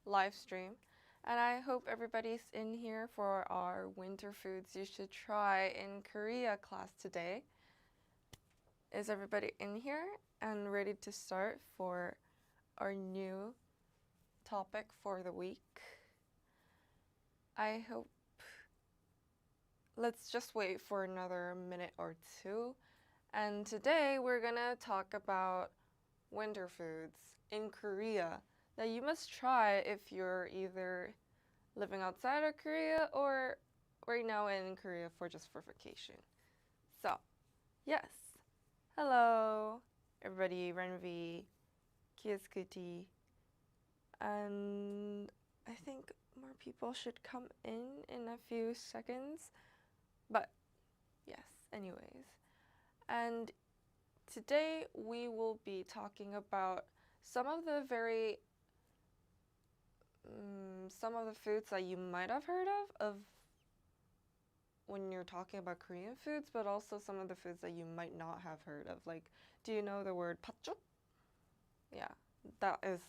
live stream. And I hope everybody's in here for our winter foods you should try in Korea class today. Is everybody in here and ready to start for our new topic for the week? I hope. Let's just wait for another minute or two. And today we're gonna talk about winter foods in Korea that you must try if you're either living outside of Korea or right now in Korea for vacation. So, yes. Hello, everybody, Renvi, Kieskuti, and I think more people should come in a few seconds. But yes, anyways. And today we will be talking about some of the foods that you might have heard of when you're talking about Korean foods, but also some of the foods that you might not have heard of. Like, do you know the word Patjuk? Yeah, that is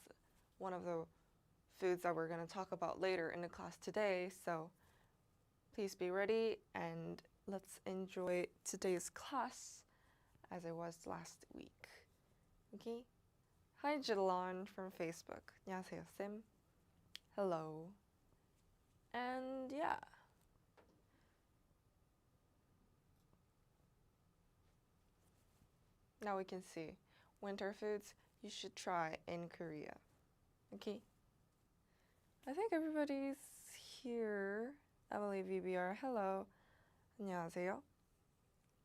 one of the foods that we're going to talk about later in the class today. So please be ready and let's enjoy today's class as it was last week. Okay? Hi, Jilon from Facebook. 안녕하세요, Sim. Hello. And yeah. Now we can see winter foods you should try in Korea. Okay? I think everybody's here. Emily VBR, hello. 안녕하세요.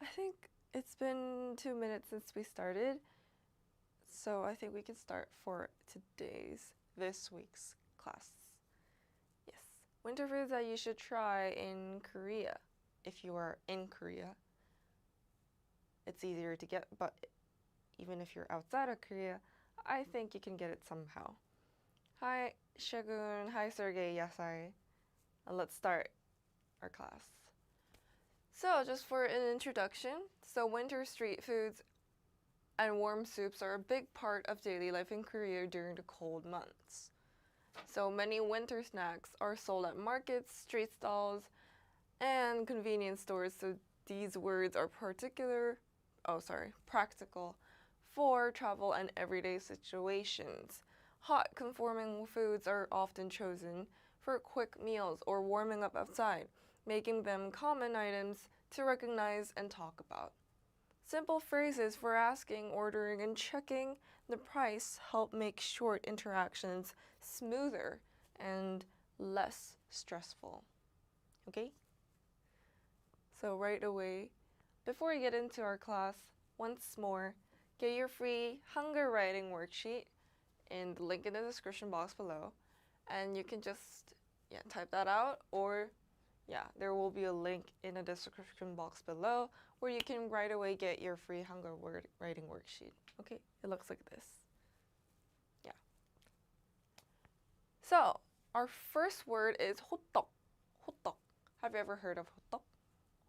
I think it's been 2 minutes since we started, so I think we can start for this week's class. Yes, winter foods that you should try in Korea. If you are in Korea, it's easier to get, but even if you're outside of Korea, I think you can get it somehow. Hi, Shagun. Hi, Sergey. Yasai. Let's start our class. So, just for an introduction, winter street foods and warm soups are a big part of daily life in Korea during the cold months. So many winter snacks are sold at markets, street stalls, and convenience stores. So these words are practical for travel and everyday situations. Hot conforming foods are often chosen for quick meals or warming up outside, making them common items to recognize and talk about. Simple phrases for asking, ordering, and checking the price help make short interactions smoother and less stressful. Okay? So right away, before we get into our class, once more, get your free hunger writing worksheet in the link in the description box below. And you can just type that out, or there will be a link in the description box below where you can right away get your free hunger writing worksheet. Okay, it looks like this. Yeah. So, our first word is Hotteok. Hotteok. Have you ever heard of Hotteok?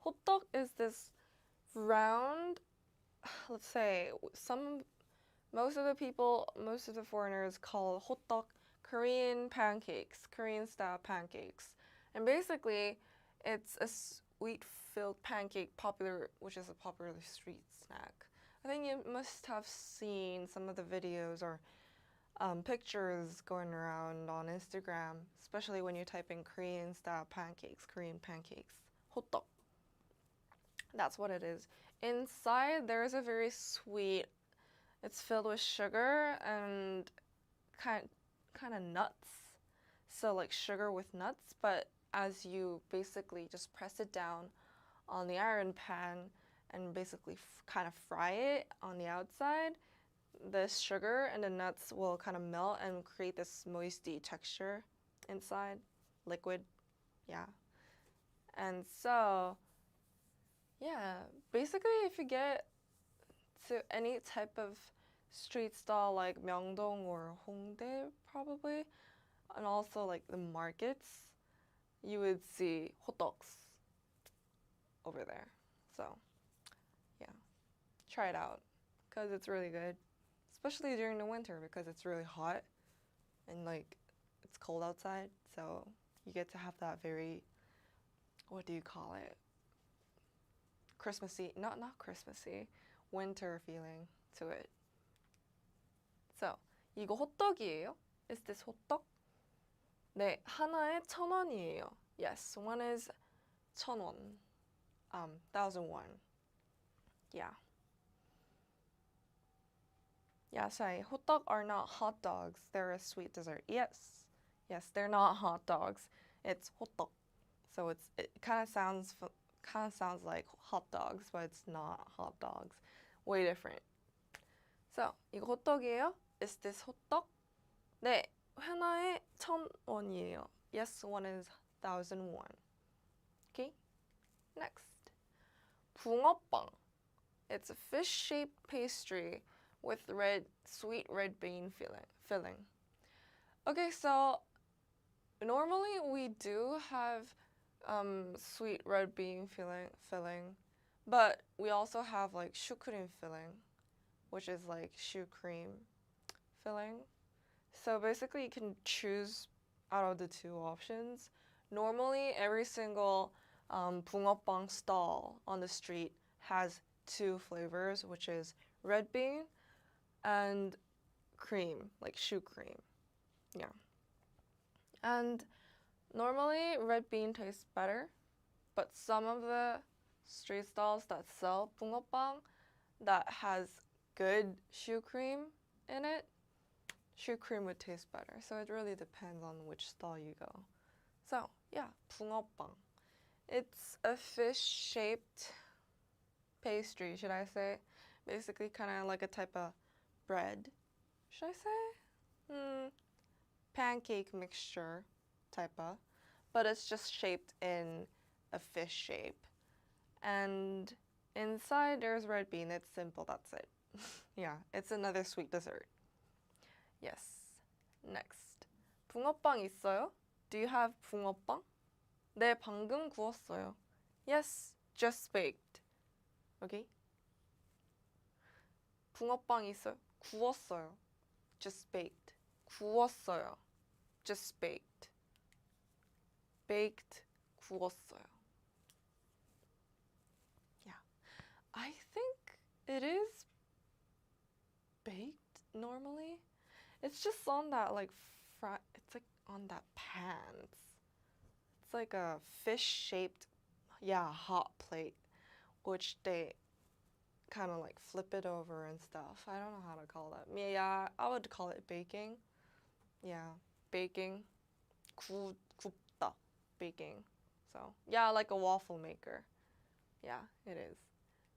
Hotteok is this round, let's say, most of the foreigners call Hotteok Korean pancakes, Korean style pancakes. And basically, it's a sweet-filled pancake which is a popular street snack. I think you must have seen some of the videos or pictures going around on Instagram, especially when you type in Korean style pancakes, Korean pancakes, Hotteok. That's what it is. Inside, there is a very sweet, it's filled with sugar and kind of nuts. So like sugar with nuts, but as you basically just press it down on the iron pan and basically kind of fry it on the outside, the sugar and the nuts will kind of melt and create this moisty texture inside, liquid, yeah. And so, basically if you get to any type of street stall like Myeongdong or Hongdae probably, and also like the markets, you would see Hotteoks over there. So, try it out because it's really good, especially during the winter because it's really hot and like it's cold outside, so you get to have that very, what do you call it? Christmassy, not Christmassy, winter feeling to it. So, 이거 호떡이에요? Is this 호떡? 네, 하나에 1,000원이에요. Yes, one is 1,000원. 1,001. Yeah. Yeah, sorry. Hotteok are not hot dogs. They're a sweet dessert. Yes. Yes, they're not hot dogs. It's hotteok. So it kind of sounds like hot dogs, but it's not hot dogs. Way different. So, 이거 호떡이에요? Is this 호떡? 네, 하나에 1,000원이에요. Yes, one is 1,001. Okay? Next. Bungeoppang. It's a fish-shaped pastry with sweet red bean filling. Okay, so normally we do have sweet red bean filling, but we also have like shukurim filling, which is like shoe cream filling. So basically you can choose out of the two options. Normally every single bungeoppang stall on the street has two flavors, which is red bean and cream, like shoe cream. Yeah. And normally red bean tastes better, but some of the street stalls that sell bungeoppang that has good shoe cream in it, shoe cream would taste better. So it really depends on which stall you go. So yeah, bungeoppang. It's a fish-shaped pastry, should I say? Basically kind of like a type of bread, should I say? Pancake mixture type of, but it's just shaped in a fish shape. And inside there's red bean. It's simple, that's it. Yeah, it's another sweet dessert. Yes. Next. 붕어빵 있어요? Do you have 붕어빵? 네, 방금 구웠어요. Yes, just baked. Okay? 붕어빵 있어요? 구웠어요. Just baked. 구웠어요. Just baked. Baked, 구웠어요. Yeah. I think it is baked normally. It's just on that like it's like on that pan. It's like a fish-shaped, hot plate, which they kind of like flip it over and stuff. I don't know how to call that. Yeah, I would call it baking. Yeah, baking. 굽다, baking. So, yeah, like a waffle maker. Yeah, it is.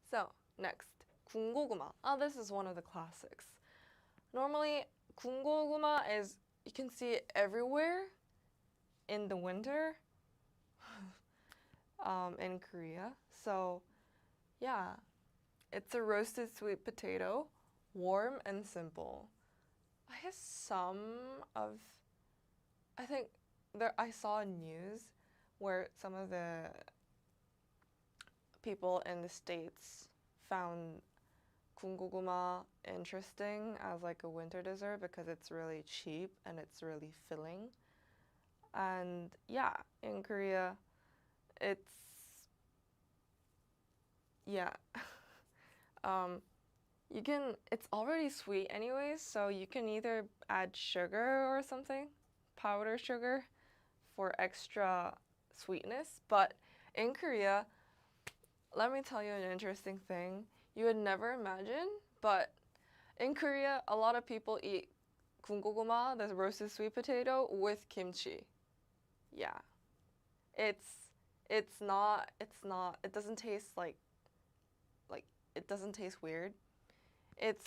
So, next. 군고구마. Oh, this is one of the classics. Normally, 군고구마 is, you can see it everywhere in the winter in Korea. So, yeah, it's a roasted sweet potato, warm and simple. I guess I saw news where some of the people in the States found 군고구마 interesting as like a winter dessert because it's really cheap and it's really filling. And yeah, in Korea, it's it's already sweet anyways, so you can either add sugar or something, powdered sugar, for extra sweetness. But in Korea, let me tell you an interesting thing. You would never imagine, but in Korea, a lot of people eat 군고구마, the roasted sweet potato, with kimchi. Yeah. It doesn't taste like it doesn't taste weird. It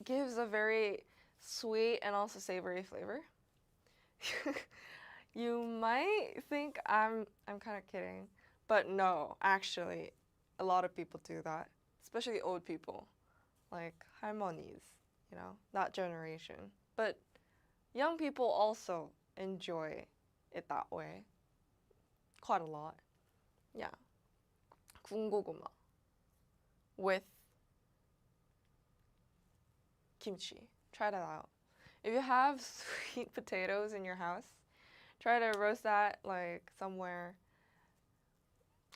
gives a very sweet and also savory flavor. You might think I'm kind of kidding, but no, actually, a lot of people do that, especially old people, like 할머니es, that generation. But young people also enjoy it that way, quite a lot. Yeah, 군고구마 with kimchi. Try that out. If you have sweet potatoes in your house, try to roast that like somewhere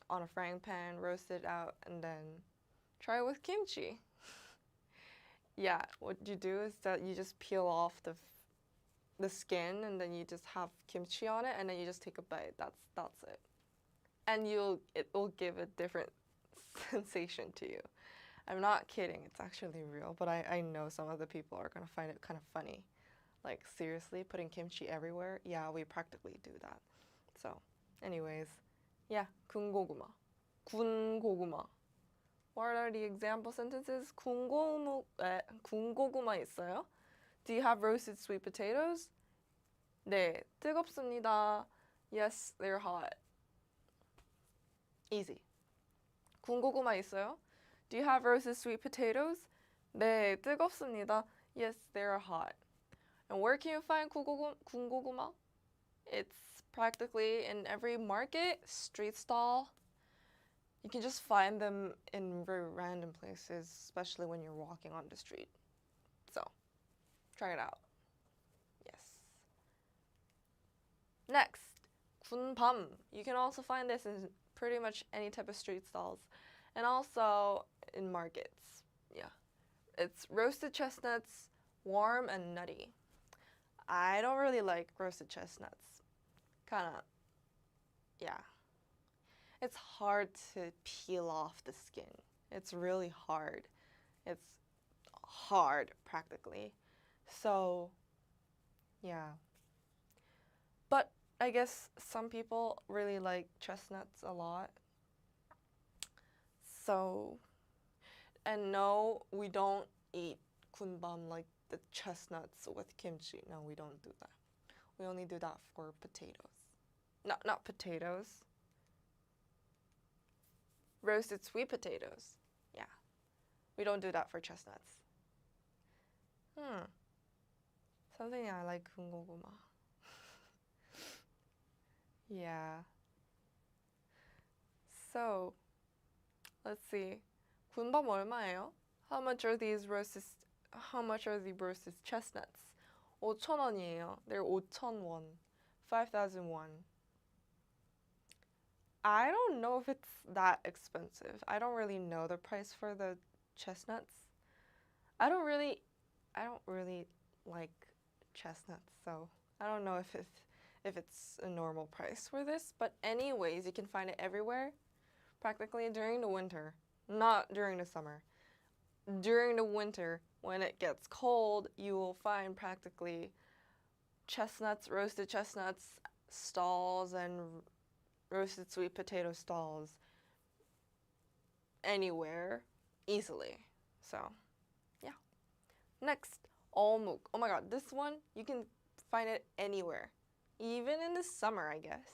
on a frying pan, roast it out, and then try it with kimchi. Yeah, what you do is that you just peel off the skin and then you just have kimchi on it and then you just take a bite. That's it. And it will give a different sensation to you. I'm not kidding, it's actually real, but I know some of the people are gonna find it kind of funny. Like seriously, putting kimchi everywhere? Yeah, we practically do that. So, anyways, yeah, 군고구마. 군고구마. What are the example sentences? 군고구마 있어요? Do you have roasted sweet potatoes? 네, 뜨겁습니다. Yes, they're hot. Easy. 군고구마 있어요? Do you have roasted sweet potatoes? 네, 뜨겁습니다. Yes, they're hot. And where can you find 군고구마? It's practically in every market, street stall. You can just find them in very random places, especially when you're walking on the street. So, try it out. Yes. Next, 군밤. You can also find this in pretty much any type of street stalls. And also in markets. Yeah. It's roasted chestnuts, warm and nutty. I don't really like roasted chestnuts. Kinda, yeah. It's hard to peel off the skin. It's really hard. It's hard, practically. So, yeah. But I guess some people really like chestnuts a lot. So, and no, we don't eat 군밤 like the chestnuts with kimchi. No, we don't do that. We only do that for potatoes. Not potatoes. Roasted sweet potatoes. Yeah. We don't do that for chestnuts. Something I like 군고구마. Yeah. So, let's see. 군밤 얼마예요? How much are the roasted chestnuts? 5,000원이에요. They're 5,000원. 5,001. I don't know if it's that expensive. I don't really know the price for the chestnuts. I don't really like chestnuts, so I don't know if it's a normal price for this. But anyways, you can find it everywhere, practically during the winter, not during the summer. During the winter, when it gets cold, you will find practically chestnuts, roasted chestnuts stalls and roasted sweet potato stalls anywhere easily. So, yeah. Next, Eomuk. Oh my god, this one, you can find it anywhere. Even in the summer, I guess.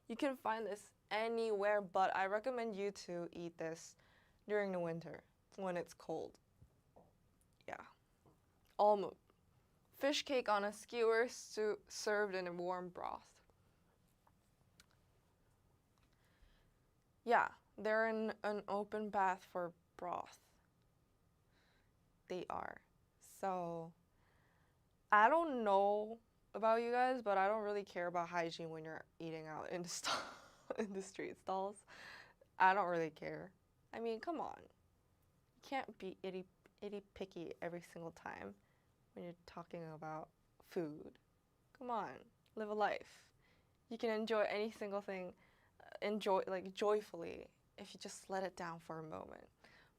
You can find this anywhere, but I recommend you to eat this during the winter when it's cold. Yeah. Eomuk. Fish cake on a skewer served in a warm broth. Yeah, they're in an open bath for broth. They are. So, I don't know about you guys, but I don't really care about hygiene when you're eating out in the in the street stalls. I don't really care. I mean, come on. You can't be itty picky every single time when you're talking about food. Come on, live a life. You can enjoy any single thing, joyfully if you just let it down for a moment.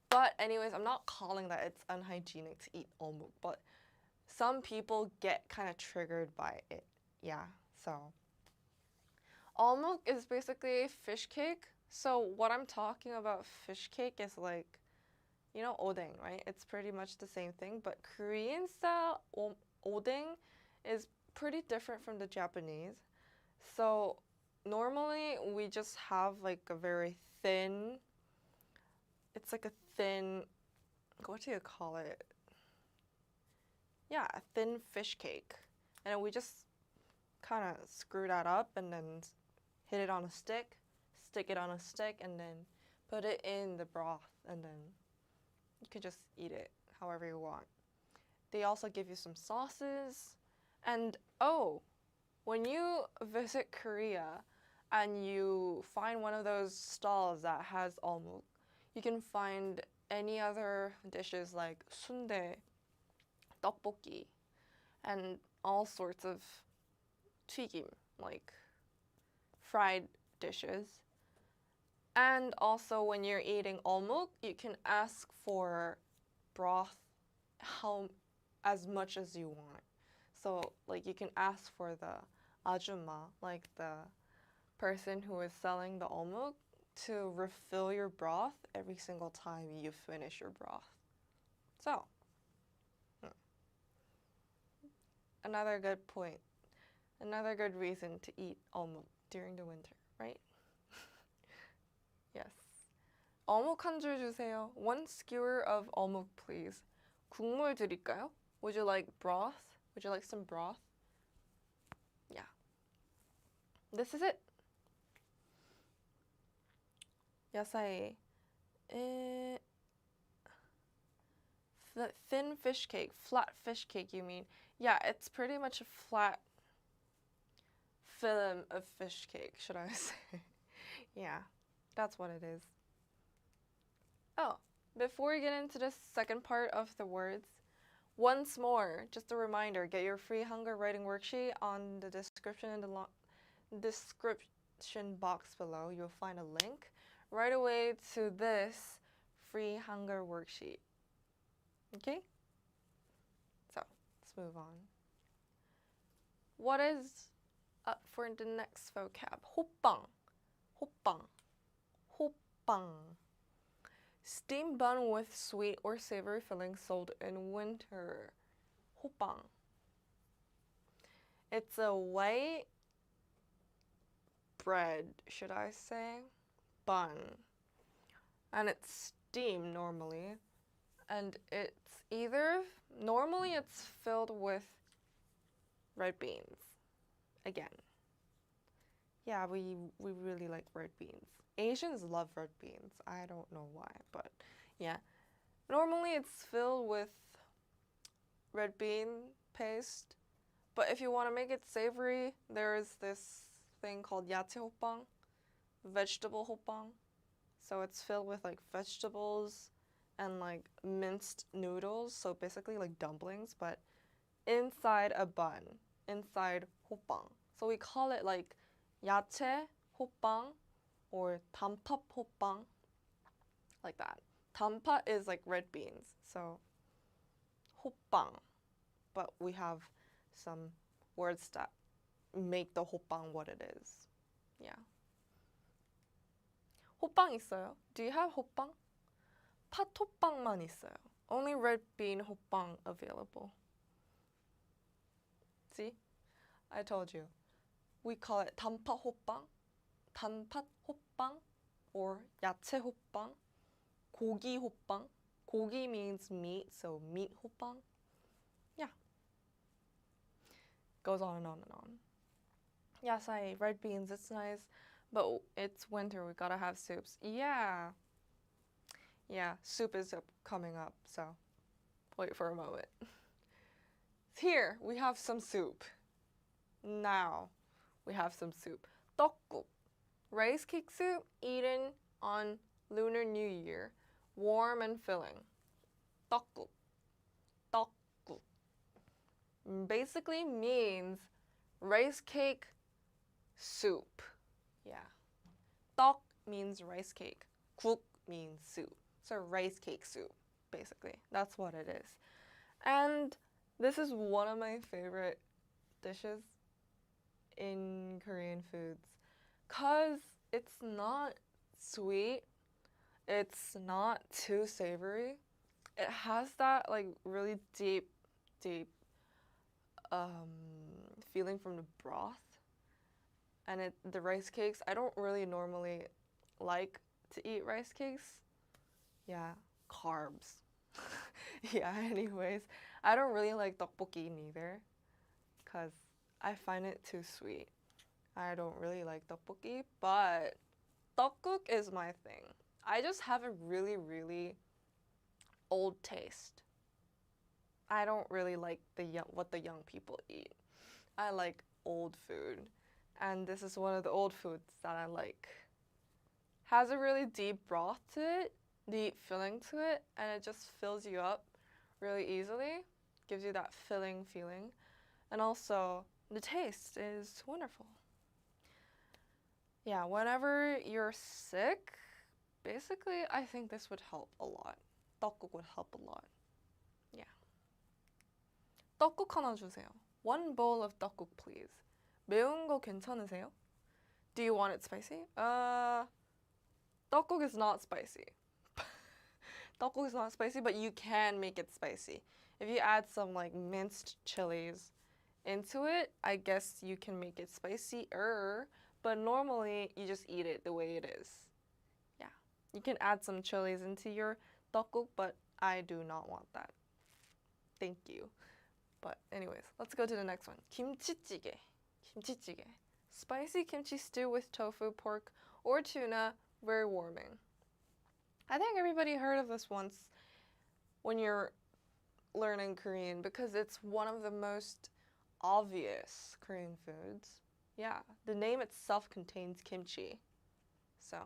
But anyways, I'm not calling that it's unhygienic to eat eomuk, but some people get kind of triggered by it. Yeah, so eomuk is basically fish cake. So what I'm talking about fish cake is like, you know, odeng, right? It's pretty much the same thing, but Korean style odeng is pretty different from the Japanese. So normally we just have like a very thin, it's like a thin, what do you call it? Yeah, a thin fish cake. And we just kind of screw that up and then hit it on a stick, stick it on a stick, and then put it in the broth, and then you could just eat it however you want. They also give you some sauces. And oh, when you visit Korea and you find one of those stalls that has Eomuk, you can find any other dishes like sundae, tteokbokki, and all sorts of 튀김, like fried dishes. And also when you're eating Eomuk, you can ask for broth as much as you want. So like you can ask for the ajumma, like the person who is selling the Eomuk, to refill your broth every single time you finish your broth. So, another good point. Another good reason to eat Eomuk during the winter, right? Yes. 어묵 한 줄 주세요. One skewer of 어묵, please. 국물 드릴까요? Would you like broth? Would you like some broth? Yeah. This is it. 야사이. Thin fish cake. Flat fish cake, you mean? Yeah, it's pretty much a flat film of fish cake, should I say. Yeah, that's what it is. Oh, before we get into the second part of the words, once more, just a reminder, get your free hunger writing worksheet on the description in the description box below. You'll find a link right away to this free hunger worksheet. Okay? So, let's move on. What is up for the next vocab? Hoppang. Hoppang. Hoppang. Steamed bun with sweet or savory filling sold in winter. Hoppang. It's a white bread, should I say, bun. And it's steamed normally. And normally it's filled with red beans. Again. Yeah, we really like red beans. Asians love red beans. I don't know why, but yeah. Normally it's filled with red bean paste, but if you want to make it savory, there is this thing called 야채 호빵, vegetable hoppang. So it's filled with like vegetables and like minced noodles, so basically like dumplings, but inside a bun, inside hoppang. So we call it like 야채 호빵 or 단팥 호빵, like that. 단팥 is like red beans, so 호빵. But we have some words that make the 호빵 what it is. Yeah. 호빵 있어요? Do you have 호빵? 팥 호빵만 있어요. Only red bean 호빵 available. See? I told you. We call it 단팥 호빵, 단팥 호빵, or 야채 호빵, 고기 호빵. 고기 means meat, so meat 호빵. Yeah. Goes on and on and on. Yes, red beans, it's nice, but it's winter, we gotta have soups. Yeah. Yeah, soup is coming up, so wait for a moment. Here, we have some soup. Now, we have some soup. Tteokguk, rice cake soup eaten on Lunar New Year, warm and filling. Tteokguk, tteokguk, basically means rice cake soup. Yeah. Tteok means rice cake. Guk means soup. So rice cake soup, basically. That's what it is. And this is one of my favorite dishes in Korean foods, cause it's not sweet, it's not too savory. It has that like really deep feeling from the broth. And the rice cakes, I don't really normally like to eat rice cakes. Yeah, carbs. Yeah, anyways, I don't really like tteokbokki neither, cause I find it too sweet. I don't really like tteokbokki, but tteokguk is my thing. I just have a really old taste. I don't really like what the young people eat. I like old food, and this is one of the old foods that I like. Has a really deep broth to it, deep filling to it, and it just fills you up really easily. Gives you that filling feeling, and also the taste is wonderful. Yeah, whenever you're sick, basically I think this would help a lot. Tteokguk would help a lot. Yeah. 떡국 하나 주세요. One bowl of tteokguk, please. 매운 거 괜찮으세요? Do you want it spicy? Tteokguk is not spicy. Tteokguk is not spicy, but you can make it spicy. If you add some like minced chilies into it, I guess you can make it spicier, but normally you just eat it the way it is. Yeah. You can add some chilies into your tteokguk, but I do not want that. Thank you. But anyways, let's go to the next one. Kimchi-jjigae. Kimchi-jjigae. Spicy kimchi stew with tofu, pork, or tuna. Very warming. I think everybody heard of this once when you're learning Korean because it's one of the most obvious Korean foods. Yeah, the name itself contains kimchi. So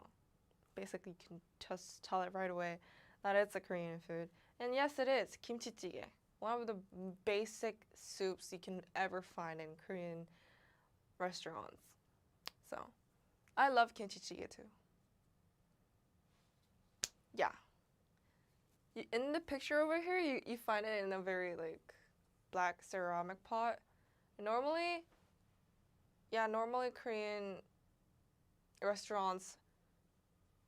basically you can just tell it right away that it's a Korean food. And yes, it is. Kimchi-jjigae. One of the basic soups you can ever find in Korean restaurants. So, I love kimchi jjigae too. Yeah. In the picture over here, you find it in a very like black ceramic pot. Normally Korean restaurants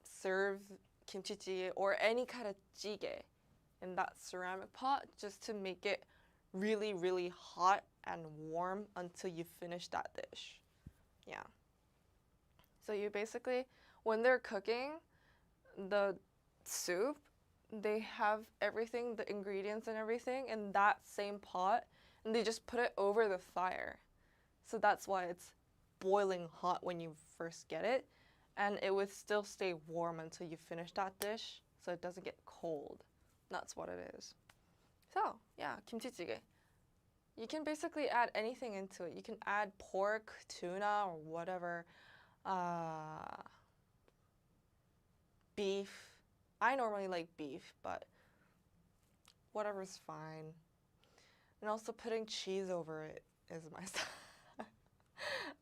serve kimchi jjigae or any kind of jjigae in that ceramic pot just to make it really, really hot and warm until you finish that dish. Yeah. So you basically, when they're cooking the soup, they have everything, the ingredients and everything in that same pot, and they just put it over the fire. So that's why it's boiling hot when you first get it, and it would still stay warm until you finish that dish, so it doesn't get cold. That's what it is. So, yeah, kimchi jjigae. You can basically add anything into it. You can add pork, tuna, or whatever. Beef. I normally like beef, but whatever's fine. And also putting cheese over it is my style.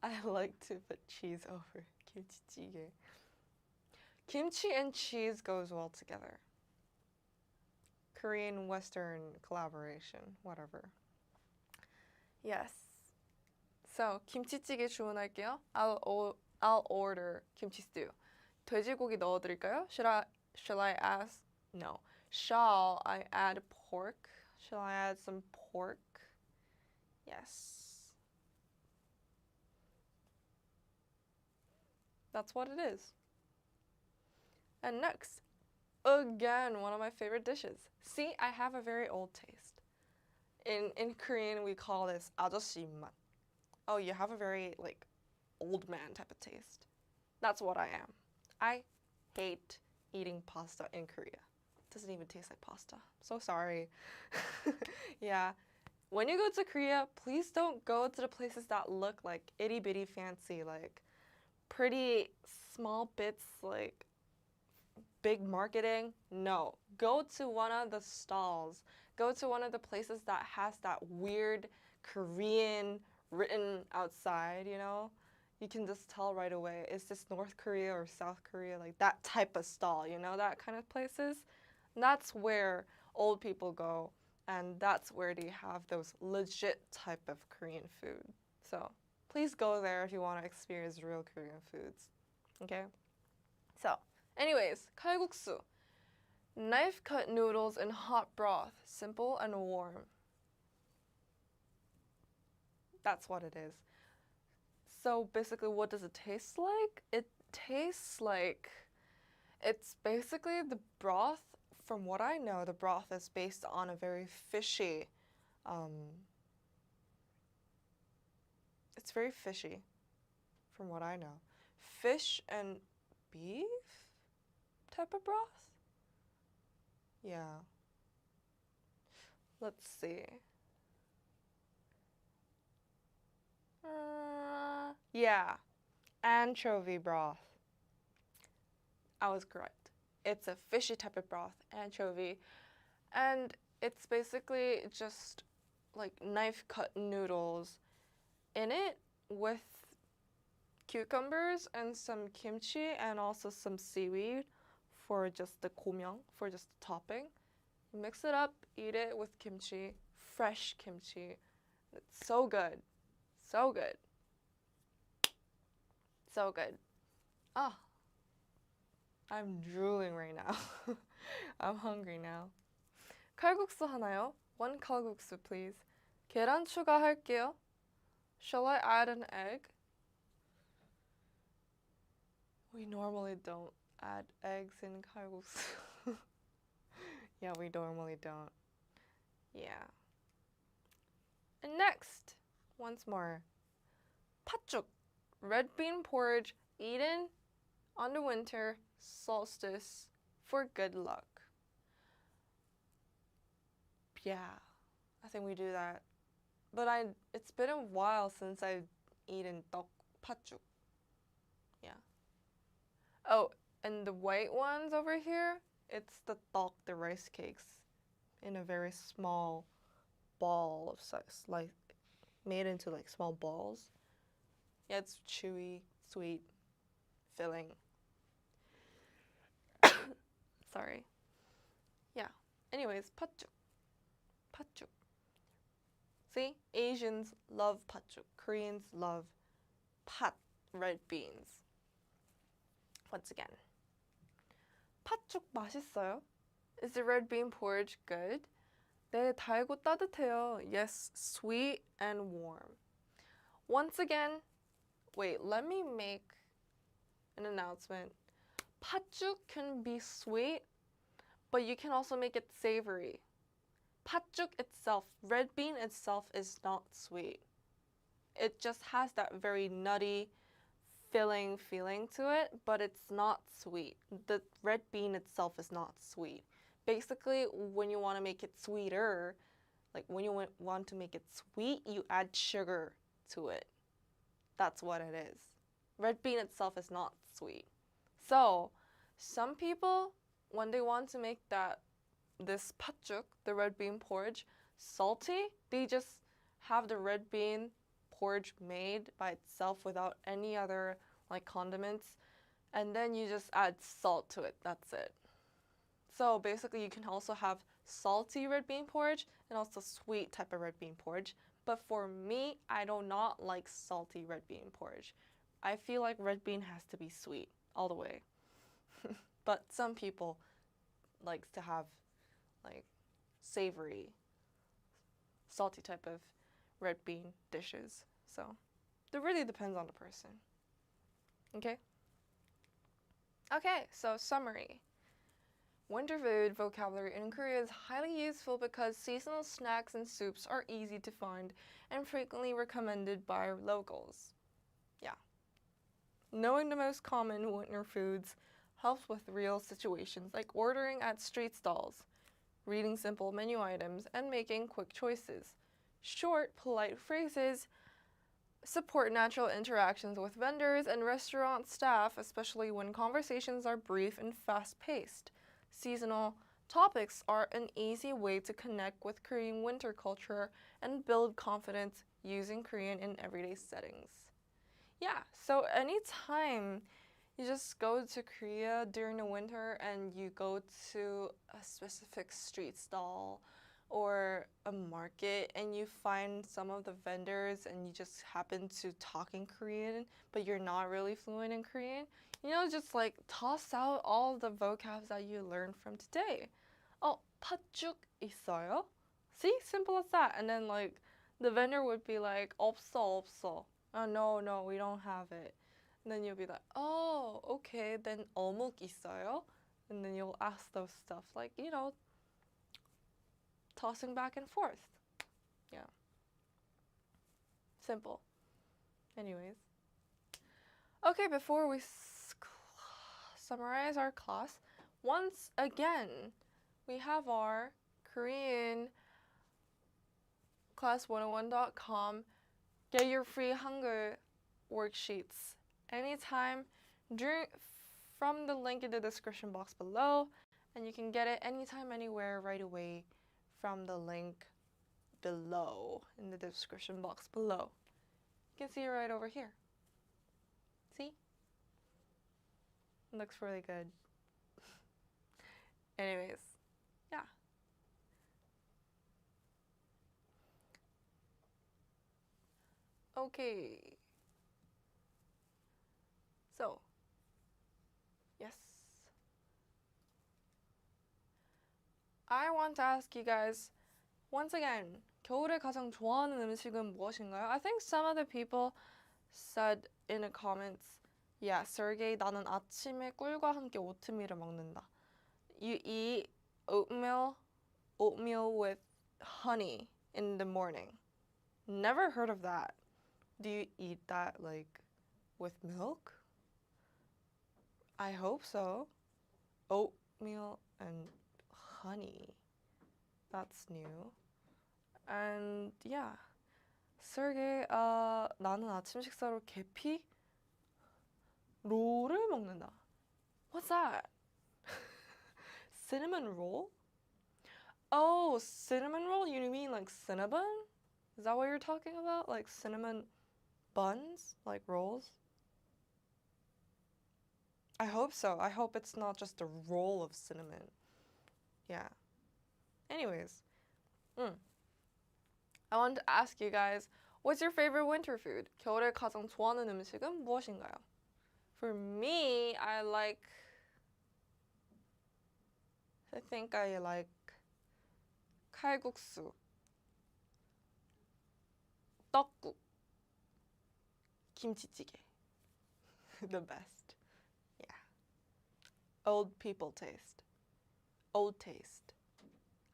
I like to put cheese over kimchi jjigae. Kimchi and cheese goes well together. Korean Western collaboration, whatever. Yes. So 김치찌개 주문할게요. I'll order kimchi stew. 돼지고기 넣어드릴까요? Shall I ask? No. Shall I add pork? Shall I add some pork? Yes. That's what it is. And next, again, one of my favorite dishes. See, I have a very old taste. In Korean, we call this 아저씨 맛. Oh, you have a very like old man type of taste. That's what I am. I hate eating pasta in Korea. It doesn't even taste like pasta. So sorry. Yeah. When you go to Korea, please don't go to the places that look like itty bitty fancy, like pretty small bits, like big marketing. No. Go to one of the stalls. Go to one of the places that has that weird Korean written outside, you know? You can just tell right away, is this North Korea or South Korea? Like that type of stall, you know, that kind of places. And that's where old people go, and that's where they have those legit type of Korean food. So please go there if you want to experience real Korean foods, okay? So anyways, kalguksu. Knife-cut noodles in hot broth, simple and warm. That's what it is. So basically, what does it taste like? It tastes like, it's basically the broth. From what I know, the broth is based on a very fishy, it's very fishy, from what I know. Fish and beef type of broth? Yeah. Let's see. Yeah, anchovy broth. I was correct. It's a fishy type of broth, anchovy. And it's basically just like knife cut noodles in it with cucumbers and some kimchi and also some seaweed for just the gommyeong, for just the topping. You mix it up, eat it with kimchi, fresh kimchi. It's so good. So good. So good. Ah, I'm drooling right now. I'm hungry now. 칼국수 하나요? One kalguksu, please. 계란 추가할게요. Shall I add an egg? We normally don't add eggs in kalguksu. Yeah, we normally don't. Yeah. And next, once more. Patjuk, red bean porridge eaten on the winter solstice for good luck. Yeah, I think we do that. But it's been a while since I've eaten patjuk. Yeah. Oh, and the white ones over here, it's the tteok, the rice cakes, in a very small ball of size, like made into like small balls. Yeah, it's chewy, sweet, filling. Sorry. Yeah. Anyways, patjuk. Patjuk. See? Asians love patjuk. Koreans love pat, red beans. Once again. patjuk 맛있어요? Is the red bean porridge good? 네, 달고 따뜻해요. Yes, sweet and warm. Once again, wait, let me make an announcement. Patjuk can be sweet, but you can also make it savory. Patjuk itself, red bean itself, is not sweet. It just has that very nutty, filling feeling to it, but it's not sweet. The red bean itself is not sweet. Basically, when you want to make it sweeter, like when you want to make it sweet, you add sugar to it. That's what it is. Red bean itself is not sweet. So, some people, when they want to make this patjuk, the red bean porridge, salty, they just have the red bean porridge made by itself without any other like condiments, and then you just add salt to it. That's it. So basically you can also have salty red bean porridge and also sweet type of red bean porridge. But for me, I do not like salty red bean porridge. I feel like red bean has to be sweet all the way. But some people likes to have like savory, salty type of red bean dishes. So it really depends on the person. Okay? Okay, so summary. Winter food vocabulary in Korea is highly useful because seasonal snacks and soups are easy to find and frequently recommended by locals. Yeah. Knowing the most common winter foods helps with real situations like ordering at street stalls, reading simple menu items, and making quick choices. Short, polite phrases support natural interactions with vendors and restaurant staff, especially when conversations are brief and fast-paced. Seasonal topics are an easy way to connect with Korean winter culture and build confidence using Korean in everyday settings. Yeah, so anytime you just go to Korea during the winter and you go to a specific street stall or a market and you find some of the vendors and you just happen to talk in Korean, but you're not really fluent in Korean, just like toss out all the vocabs that you learned from today. patjuk 있어요? See, simple as that. And then like the vendor would be like, 없어, 없어. Oh, no, we don't have it. And then you'll be like, oh, okay, then Eomuk 있어요? And then you'll ask those stuff like, tossing back and forth. Yeah. Simple. Anyways. Okay, before we summarize our class, once again, we have our Korean class101.com. Get your free Hangul worksheets anytime from the link in the description box below, and you can get it anytime, anywhere, right away from the link below in the description box below. You can see it right over here. See? It looks really good. Anyways, yeah. Okay. So, yes. I want to ask you guys, once again, 겨울에 가장 좋아하는 음식은 무엇인가요? I think some of the people said in the comments, yeah, Sergey, 나는 아침에 꿀과 함께 오트밀을 먹는다. You eat oatmeal with honey in the morning. Never heard of that. Do you eat that like with milk? I hope so. Oatmeal and honey. That's new. And yeah. Sergey, 나는 아침 식사로 계피 롤을 먹는다. What's that? Cinnamon roll? Oh, cinnamon roll? You mean like cinnabon? Is that what you're talking about? Like cinnamon buns? Like rolls? I hope so. I hope it's not just a roll of cinnamon. Yeah. Anyways. I wanted to ask you guys, what's your favorite winter food? 겨울에 가장 좋아하는 음식은 무엇인가요? For me, I think I like 칼국수, 떡국, 김치찌개. The best. Yeah. Old people taste. Old taste.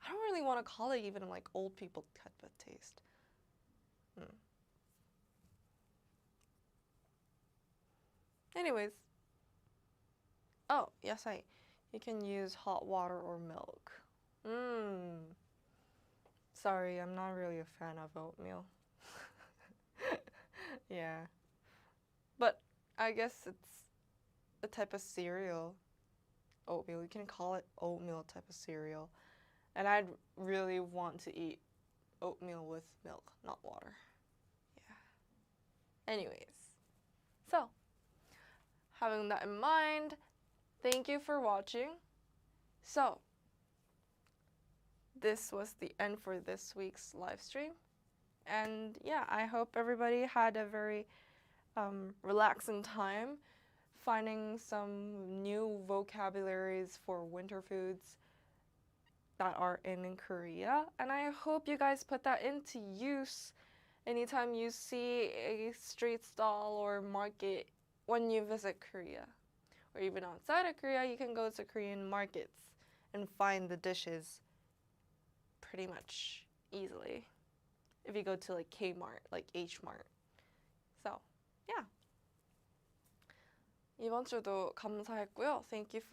I don't really want to call it even like old people type of taste. Anyways. Oh, yes, you can use hot water or milk. Sorry, I'm not really a fan of oatmeal. Yeah. But I guess it's a type of cereal. Oatmeal. You can call it oatmeal type of cereal. And I'd really want to eat oatmeal with milk, not water. Yeah. Anyways. So, having that in mind, thank you for watching. So, this was the end for this week's live stream. And yeah, I hope everybody had a very relaxing time finding some new vocabularies for winter foods that are in Korea. And I hope you guys put that into use anytime you see a street stall or market when you visit Korea. Or even outside of Korea, you can go to Korean markets and find the dishes pretty much easily. If you go to like Kmart, like Hmart. So, yeah. 이번 주도 감사했고요. Thank you for